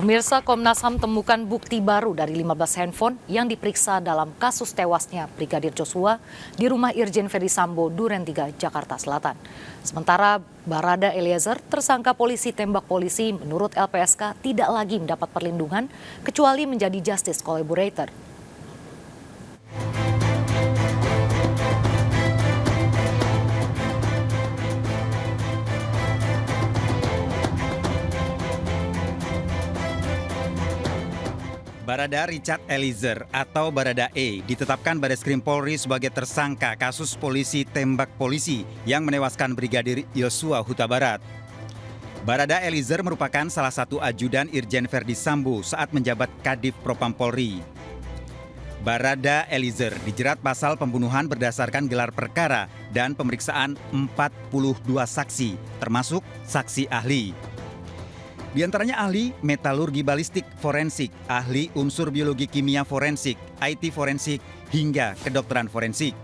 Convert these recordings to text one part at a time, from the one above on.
Pemirsa, Komnas HAM temukan bukti baru dari 15 handphone yang diperiksa dalam kasus tewasnya Brigadir Joshua di rumah Irjen Ferdy Sambo, Duren 3, Jakarta Selatan. Sementara Barada Eliezer, tersangka polisi tembak polisi, menurut LPSK tidak lagi mendapat perlindungan kecuali menjadi justice collaborator. Barada Richard Eliezer atau Barada E ditetapkan Bareskrim Polri sebagai tersangka kasus polisi tembak polisi yang menewaskan Brigadir Joshua Huta Barat. Barada Eliezer merupakan salah satu ajudan Irjen Ferdy Sambo saat menjabat Kadif Propam Polri. Barada Eliezer dijerat pasal pembunuhan berdasarkan gelar perkara dan pemeriksaan 42 saksi, termasuk saksi ahli. Di antaranya ahli metalurgi balistik forensik, ahli unsur biologi kimia forensik, IT forensik, hingga kedokteran forensik.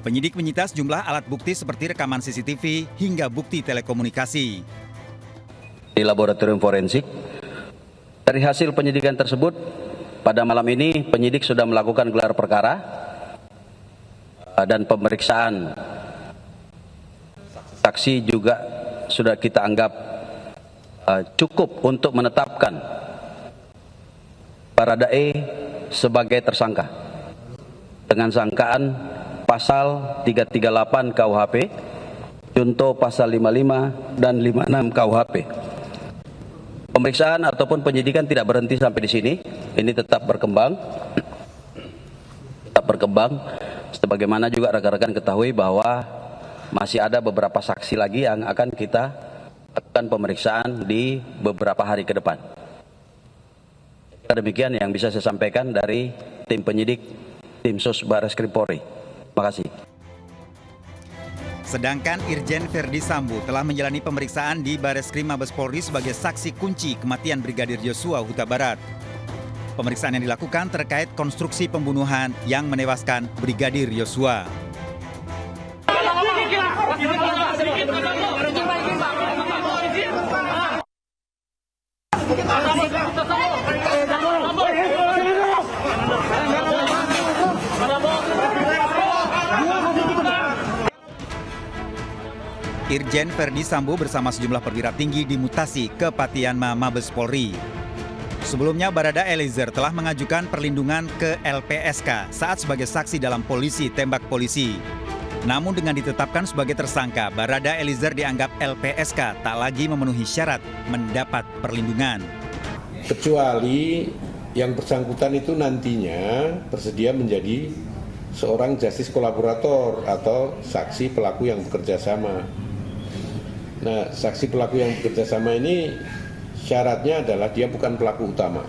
Penyidik menyita sejumlah alat bukti seperti rekaman CCTV hingga bukti telekomunikasi. Di laboratorium forensik, dari hasil penyidikan tersebut, pada malam ini penyidik sudah melakukan gelar perkara dan pemeriksaan saksi juga sudah kita anggap cukup untuk menetapkan Barada E sebagai tersangka dengan sangkaan pasal 338 KUHP, junto pasal 55 dan 56 KUHP. Pemeriksaan ataupun penyidikan tidak berhenti sampai di sini, ini tetap berkembang. Sebagaimana juga rekan-rekan ketahui bahwa masih ada beberapa saksi lagi yang akan kita lakukan pemeriksaan di beberapa hari ke depan. Demikian yang bisa saya sampaikan dari tim penyidik, tim Sus Bareskrim Polri. Terima kasih. Sedangkan Irjen Ferdy Sambo telah menjalani pemeriksaan di Bareskrim Mabes Polri sebagai saksi kunci kematian Brigadir Joshua Huta Barat. Pemeriksaan yang dilakukan terkait konstruksi pembunuhan yang menewaskan Brigadir Joshua. Irjen Ferdy Sambo bersama sejumlah perwira tinggi dimutasi ke Patianma Mabes Polri. Sebelumnya Barada Eliezer telah mengajukan perlindungan ke LPSK saat sebagai saksi dalam polisi tembak polisi. Namun dengan ditetapkan sebagai tersangka, Barada Eliezer dianggap LPSK tak lagi memenuhi syarat mendapat perlindungan. Kecuali yang bersangkutan itu nantinya bersedia menjadi seorang justice kolaborator atau saksi pelaku yang bekerja sama. Nah, saksi pelaku yang bekerja sama ini syaratnya adalah dia bukan pelaku utama.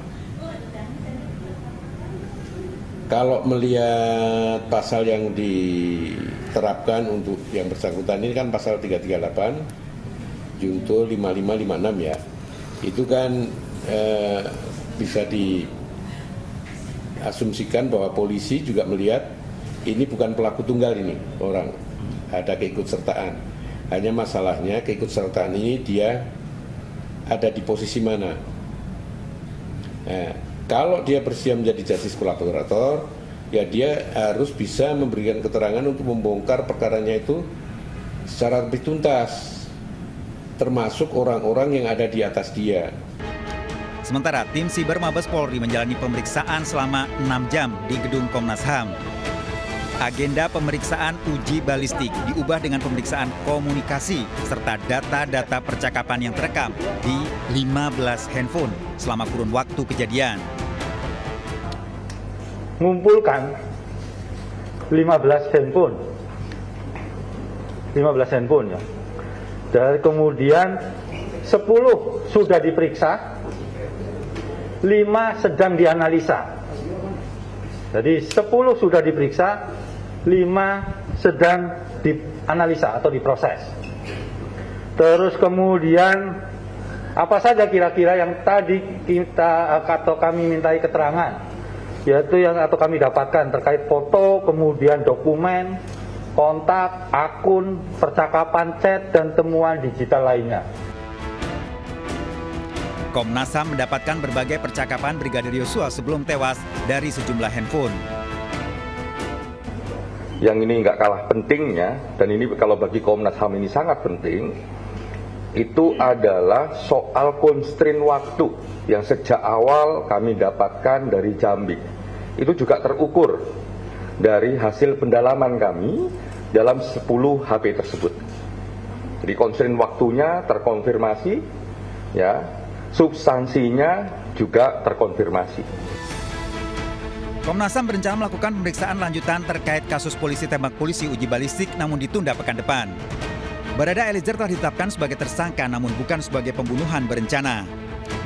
Kalau melihat pasal yang diterapkan untuk yang bersangkutan ini kan pasal 338 junto 5556 ya. Itu kan bisa diasumsikan bahwa polisi juga melihat ini bukan pelaku tunggal ini orang, ada keikutsertaan. Hanya masalahnya keikutsertaan ini dia ada di posisi mana. Nah, kalau dia bersedia menjadi justice kolaborator, ya dia harus bisa memberikan keterangan untuk membongkar perkaranya itu secara lebih tuntas, termasuk orang-orang yang ada di atas dia. Sementara tim Siber Mabes Polri menjalani pemeriksaan selama 6 jam di gedung Komnas HAM. Agenda pemeriksaan uji balistik diubah dengan pemeriksaan komunikasi serta data-data percakapan yang terekam di 15 handphone selama kurun waktu kejadian. Mengumpulkan 15 handphone ya. Dan kemudian 10 sudah diperiksa, 5 sedang dianalisa. Jadi 10 sudah diperiksa, 5 sedang dianalisa atau diproses. Terus kemudian apa saja kira-kira yang tadi kita atau kami mintai keterangan, yaitu yang atau kami dapatkan terkait foto, kemudian dokumen, kontak, akun, percakapan chat, dan temuan digital lainnya. Komnas HAM mendapatkan berbagai percakapan Brigadir Yosua sebelum tewas dari sejumlah handphone. Yang ini nggak kalah pentingnya, dan ini kalau bagi Komnas HAM ini sangat penting, itu adalah soal konstrain waktu yang sejak awal kami dapatkan dari Jambi. Itu juga terukur dari hasil pendalaman kami dalam 10 HP tersebut. Jadi konstrain waktunya terkonfirmasi, ya, substansinya juga terkonfirmasi. Komnas HAM berencana melakukan pemeriksaan lanjutan terkait kasus polisi tembak polisi uji balistik namun ditunda pekan depan. Barada Eliezer telah ditetapkan sebagai tersangka namun bukan sebagai pembunuhan berencana.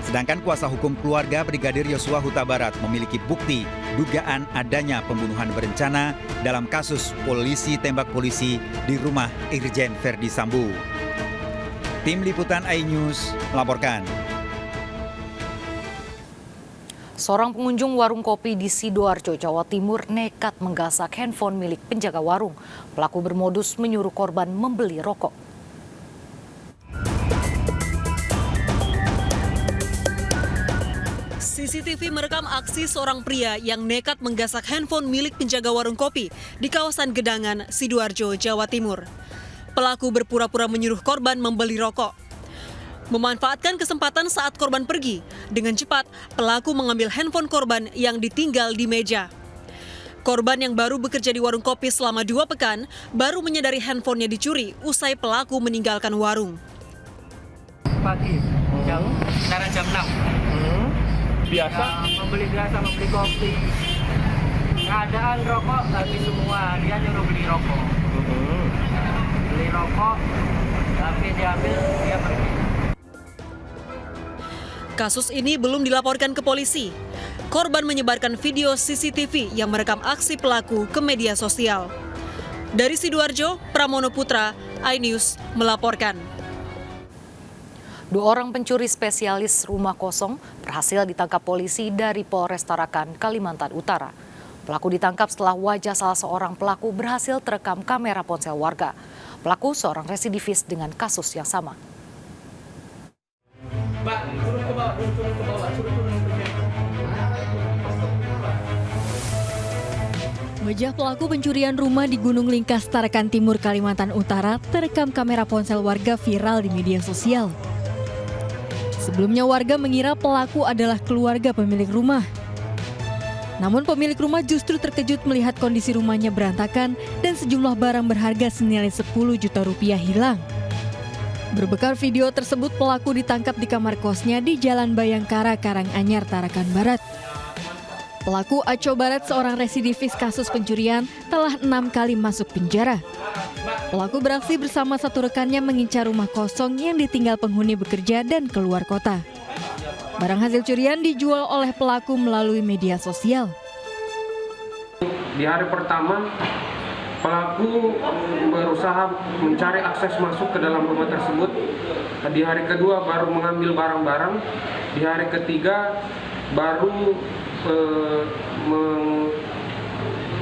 Sedangkan kuasa hukum keluarga Brigadir Yosua Huta Barat memiliki bukti dugaan adanya pembunuhan berencana dalam kasus polisi tembak polisi di rumah Irjen Verdi Sambo. Tim Liputan iNews melaporkan. Seorang pengunjung warung kopi di Sidoarjo, Jawa Timur nekat menggasak handphone milik penjaga warung. Pelaku bermodus menyuruh korban membeli rokok. CCTV merekam aksi seorang pria yang nekat menggasak handphone milik penjaga warung kopi di kawasan Gedangan, Sidoarjo, Jawa Timur. Pelaku berpura-pura menyuruh korban membeli rokok. Memanfaatkan kesempatan saat korban pergi, dengan cepat pelaku mengambil handphone korban yang ditinggal di meja. Korban yang baru bekerja di warung kopi selama 2 pekan baru menyadari handphonenya dicuri usai pelaku meninggalkan warung. Pagi, jam sekarang jam 6. Biasa? Membeli kopi. Keadaan rokok habis semua, dia nyuruh beli rokok. Beli rokok, tapi diambil, dia pergi. Kasus ini belum dilaporkan ke polisi. Korban menyebarkan video CCTV yang merekam aksi pelaku ke media sosial. Dari Sidoarjo, Pramono Putra, iNews melaporkan. 2 orang pencuri spesialis rumah kosong berhasil ditangkap polisi dari Polres Tarakan, Kalimantan Utara. Pelaku ditangkap setelah wajah salah seorang pelaku berhasil terekam kamera ponsel warga. Pelaku seorang residivis dengan kasus yang sama. Mbak, turun ke bawah, turun. Wajah pelaku pencurian rumah di Gunung Lingkas, Tarakan Timur, Kalimantan Utara terekam kamera ponsel warga viral di media sosial. Sebelumnya warga mengira pelaku adalah keluarga pemilik rumah. Namun pemilik rumah justru terkejut melihat kondisi rumahnya berantakan dan sejumlah barang berharga senilai 10 juta rupiah hilang. Berbekal video tersebut, pelaku ditangkap di kamar kosnya di Jalan Bayangkara, Karanganyar, Tarakan Barat. Pelaku Aco Barat, seorang residivis kasus pencurian, telah 6 kali masuk penjara. Pelaku beraksi bersama satu rekannya mengincar rumah kosong yang ditinggal penghuni bekerja dan keluar kota. Barang hasil curian dijual oleh pelaku melalui media sosial. Di hari pertama, pelaku berusaha mencari akses masuk ke dalam rumah tersebut. Di hari kedua baru mengambil barang-barang. Di hari ketiga baru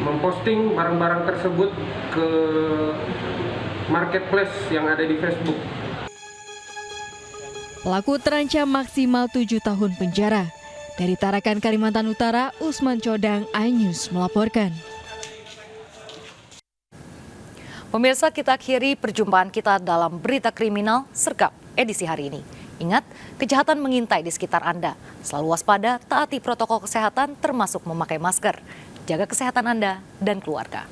memposting barang-barang tersebut ke marketplace yang ada di Facebook. Pelaku terancam maksimal 7 tahun penjara. Dari Tarakan, Kalimantan Utara, Usman Codang, iNews melaporkan. Pemirsa, kita akhiri perjumpaan kita dalam Berita Kriminal Sergap edisi hari ini. Ingat, kejahatan mengintai di sekitar Anda. Selalu waspada, taati protokol kesehatan termasuk memakai masker. Jaga kesehatan Anda dan keluarga.